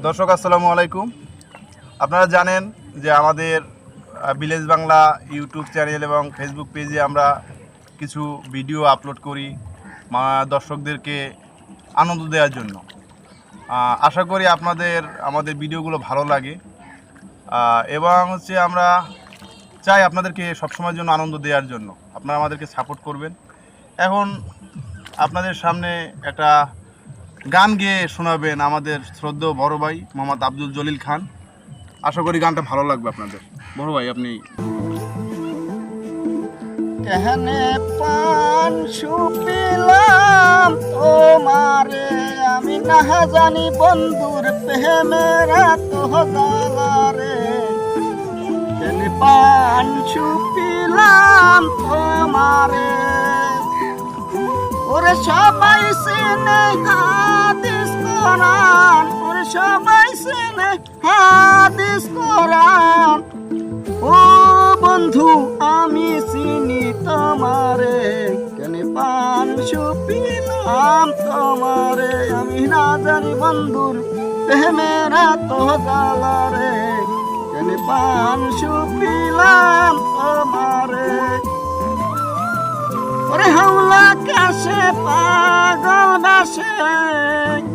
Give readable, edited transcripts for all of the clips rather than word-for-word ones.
দর্শক আসসালামু আলাইকুম। আপনারা জানেন যে আমাদের ভিলেজ বাংলা ইউটিউব চ্যানেল এবং ফেসবুক পেজে আমরা কিছু ভিডিও আপলোড করি দর্শকদেরকে আনন্দ দেওয়ার জন্য। আশা করি আমাদের ভিডিওগুলো ভালো লাগে এবং আমরা চাই আপনাদেরকে সবসময়ের জন্য আনন্দ দেওয়ার জন্য। আপনারা আমাদেরকে সাপোর্ট করবেন। এখন আপনাদের সামনে একটা গান গেয়ে শোনাবেন আমাদের শ্রদ্ধেয় বড় ভাই মোহাম্মদ আব্দুল জলিল খান। আশা করি গানটা ভালো লাগবে আপনাদের। বড় ভাই, আপনি কেহনে পান সুপিলাম তোমারে আমি না জানি বন্ধুর প্রেমেরা তো জালারে। কেনে পান সুপিলাম তোমারে ওরে সবাই চেনে হাদিস কোরআন, ওরে সবাই চেনে হাদিস কোরআন। ও বন্ধু আমি চিনি তোমারে, কেনে পান সুপিলাম তোমারে আমি না জানি বন্ধুর প্রেমেরা তো জালারে। কেনে পান সুপিলাম তোমারে ওরে হাওলা কাছে পাগল বাসে,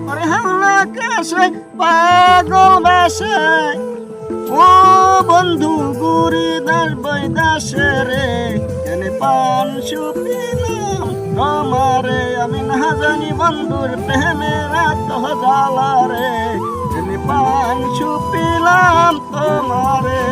ওরে হাওলা কাছে পাগল বাসে। ও বন্ধু গুরি দাস বই দাসে রে, কেনে পান সুপিলাম তোমারে আমি না জানি বন্ধুর প্রেমেরা তো জালারে। কেনে পান সুপিলাম তোমারে।